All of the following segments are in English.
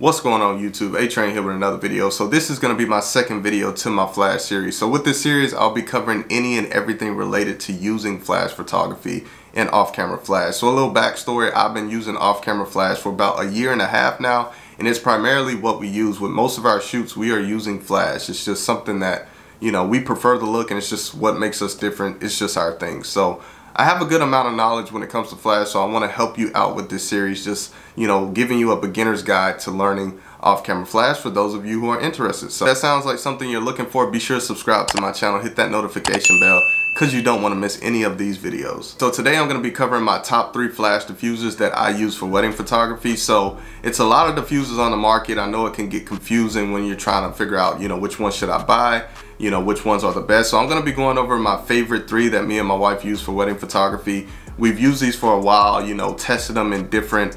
What's going on YouTube? Adrian here with another video. So this is going to be my second video to my flash series. So with this series, I'll be covering any and everything related to using flash photography and off-camera flash. So a little backstory, I've been using off-camera flash for about 1.5 years now, and it's primarily what we use. With most of our shoots, we are using flash. It's just something that, you know, we prefer the look, and it's just what makes us different. It's just our thing. So I have a good amount of knowledge when it comes to flash, so I want to help you out with this series, just, you know, giving you a beginner's guide to learning off-camera flash for those of you who are interested. So if that sounds like something you're looking for, be sure to subscribe to my channel, hit that notification bell, because you don't want to miss any of these videos. So today I'm going to be covering my top 3 flash diffusers that I use for wedding photography. So it's a lot of diffusers on the market. I know it can get confusing when you're trying to figure out, you know, which one should I buy, you know, which ones are the best. So I'm going to be going over my favorite 3 that me and my wife use for wedding photography. We've used these for a while, you know, tested them in different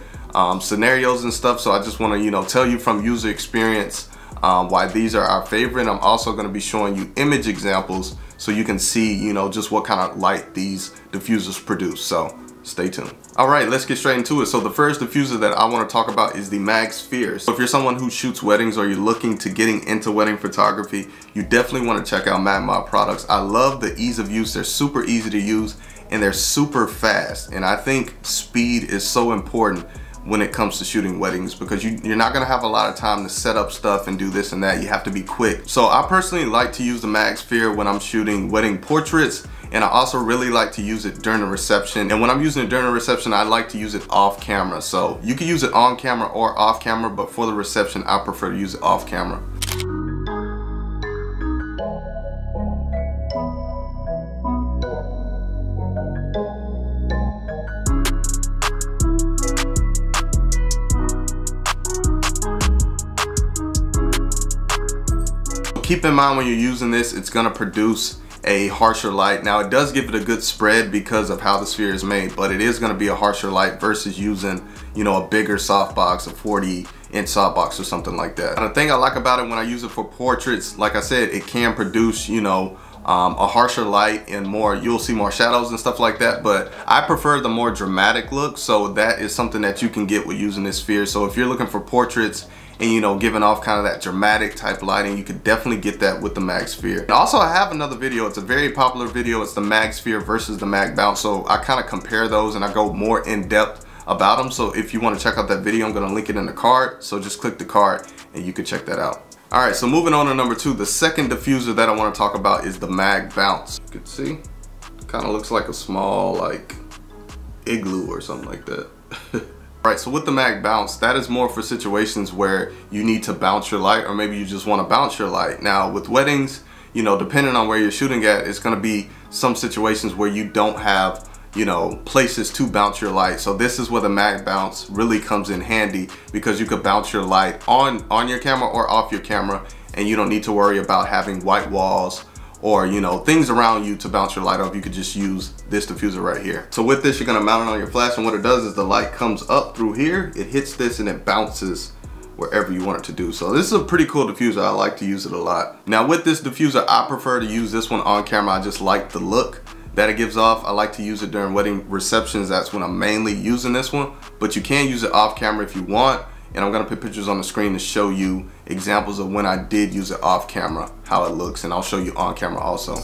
scenarios and stuff. So I just want to, you know, tell you from user experience why these are our favorite. I'm also going to be showing you image examples so you can see, you know, just what kind of light these diffusers produce. So stay tuned. All right, let's get straight into it. So the first diffuser that I want to talk about is the Mag Sphere. So if you're someone who shoots weddings or you're looking to getting into wedding photography, you definitely want to check out Mag products. I love the ease of use. They're super easy to use and they're super fast. And I think speed is so important when it comes to shooting weddings, because you're not gonna have a lot of time to set up stuff and do this and that. You have to be quick. So I personally like to use the Mag Sphere when I'm shooting wedding portraits, and I also really like to use it during the reception. And when I'm using it during the reception, I like to use it off camera. So you can use it on camera or off camera, but for the reception, I prefer to use it off camera. Keep in mind when you're using this, it's gonna produce a harsher light. Now it does give it a good spread because of how the sphere is made, but it is gonna be a harsher light versus using, you know, a bigger softbox, a 40-inch softbox or something like that. And the thing I like about it when I use it for portraits, like I said, it can produce, you know, a harsher light and more, you'll see more shadows and stuff like that, but I prefer the more dramatic look. So that is something that you can get with using this sphere. So if you're looking for portraits and, you know, giving off kind of that dramatic type lighting, you could definitely get that with the Mag Sphere. And also I have another video, it's a very popular video, it's the Mag Sphere versus the Mag Bounce. So I kind of compare those and I go more in depth about them. So if you want to check out that video, I'm going to link it in the card. So just click the card and you can check that out. All right, so moving on to number 2, the second diffuser that I want to talk about is the Mag Bounce. You can see, kind of looks like a small like igloo or something like that. Right, so with the Mag Bounce, that is more for situations where you need to bounce your light, or maybe you just want to bounce your light. Now with weddings, you know, depending on where you're shooting at, it's going to be some situations where you don't have, you know, places to bounce your light. So this is where the Mag Bounce really comes in handy, because you could bounce your light on your camera or off your camera, and you don't need to worry about having white walls or, you know, things around you to bounce your light off. You could just use this diffuser right here. So with this, you're gonna mount it on your flash, and what it does is the light comes up through here, it hits this and it bounces wherever you want it to do. So this is a pretty cool diffuser. I like to use it a lot. Now with this diffuser, I prefer to use this one on camera. I just like the look that it gives off. I like to use it during wedding receptions. That's when I'm mainly using this one, but you can use it off camera if you want. And I'm gonna put pictures on the screen to show you examples of when I did use it off camera, how it looks, and I'll show you on camera also.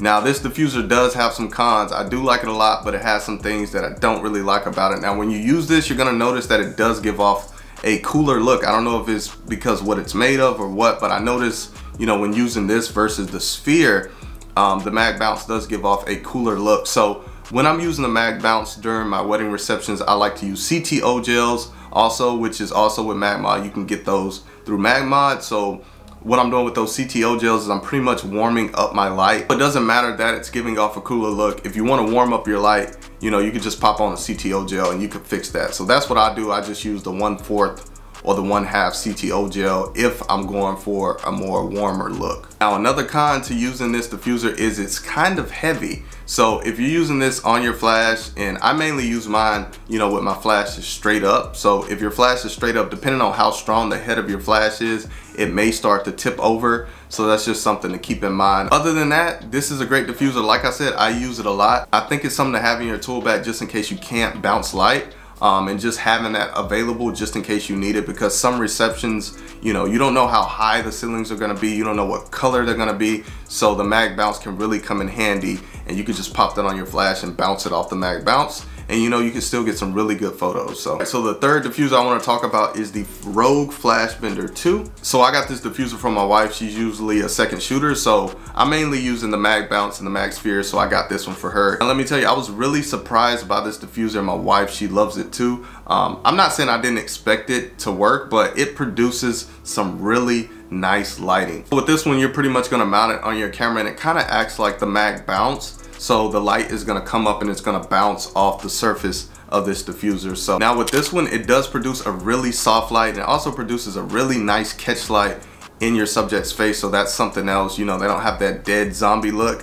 Now this diffuser does have some cons. I do like it a lot, but it has some things that I don't really like about it. Now when you use this, you're gonna notice that it does give off a cooler look. I don't know if it's because what it's made of or what, but I notice, you know, when using this versus the sphere, the Mag Bounce does give off a cooler look. So when I'm using the Mag Bounce during my wedding receptions, I like to use CTO gels also, which is also with Mag. You can get those through Mag. So what I'm doing with those CTO gels is I'm pretty much warming up my light. It doesn't matter that it's giving off a cooler look. If you want to warm up your light, you know, you can just pop on a CTO gel and you can fix that. So that's what I do. I just use the 1/4 or the 1/2 CTO gel if I'm going for a more warmer look. Now another con to using this diffuser is it's kind of heavy. So if you're using this on your flash, and I mainly use mine, you know, with my flash is straight up. So if your flash is straight up, depending on how strong the head of your flash is, it may start to tip over. So that's just something to keep in mind. Other than that, this is a great diffuser. Like I said, I use it a lot. I think it's something to have in your tool bag just in case you can't bounce light. And just having that available just in case you need it, because some receptions, you know, you don't know how high the ceilings are gonna be, you don't know what color they're gonna be, so the mag bounce can really come in handy, and you can just pop that on your flash and bounce it off the mag bounce, and you know, you can still get some really good photos. So the third diffuser I want to talk about is the Rogue Flashbender 2. So I got this diffuser from my wife. She's usually a second shooter, so I'm mainly using the mag bounce and the mag sphere, so I got this one for her. And let me tell you, I was really surprised by this diffuser. My wife, she loves it too. I'm not saying I didn't expect it to work, but it produces some really nice lighting. With this one, you're pretty much going to mount it on your camera, and it kind of acts like the mag bounce. So the light is gonna come up and it's gonna bounce off the surface of this diffuser. So now with this one, it does produce a really soft light, and it also produces a really nice catch light in your subject's face. So that's something else, you know, they don't have that dead zombie look.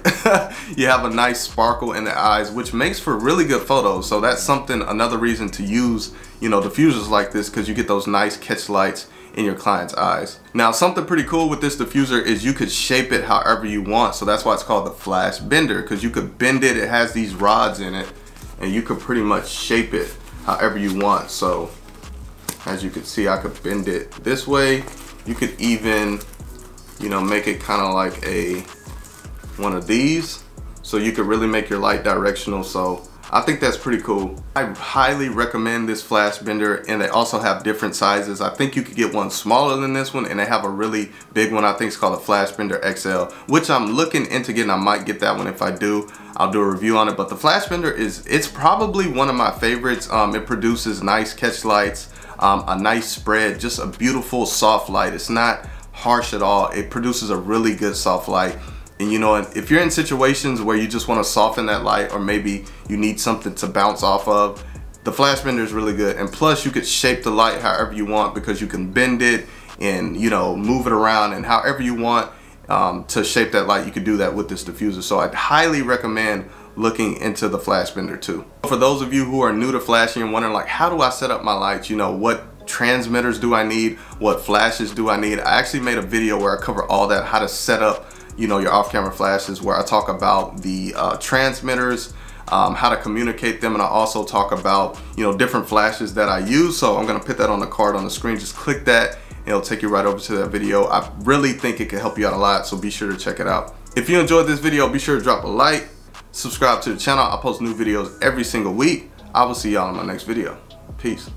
You have a nice sparkle in the eyes, which makes for really good photos. So that's something, another reason to use, you know, diffusers like this, because you get those nice catch lights in your client's eyes. Now something pretty cool with this diffuser is you could shape it however you want. So that's why it's called the Flashbender, because you could bend it. It has these rods in it, and you could pretty much shape it however you want. So as you can see, I could bend it this way. You could even, you know, make it kind of like one of these, so you could really make your light directional. So I think that's pretty cool. I highly recommend this Flashbender, and they also have different sizes. I think you could get one smaller than this one, and they have a really big one. I think it's called a Flashbender XL, which I'm looking into getting. I might get that one. If I do, I'll do a review on it. But the Flashbender it's probably one of my favorites. It produces nice catch lights, a nice spread, just a beautiful soft light. It's not harsh at all. It produces a really good soft light. And you know, if you're in situations where you just want to soften that light, or maybe you need something to bounce off of, the Flashbender is really good. And plus, you could shape the light however you want, because you can bend it and, you know, move it around, and however you want to shape that light, you could do that with this diffuser. So I'd highly recommend looking into the Flashbender 2. For those of you who are new to flashing and wondering, like, how do I set up my lights? You know, what transmitters do I need? What flashes do I need? I actually made a video where I cover all that, how to set up, you know, your off-camera flashes, where I talk about the transmitters, how to communicate them, and I also talk about, you know, different flashes that I use. So I'm gonna put that on the card on the screen. Just click that, and it'll take you right over to that video. I really think it can help you out a lot, so be sure to check it out. If you enjoyed this video, be sure to drop a like, subscribe to the channel. I post new videos every single week. I will see y'all in my next video. Peace.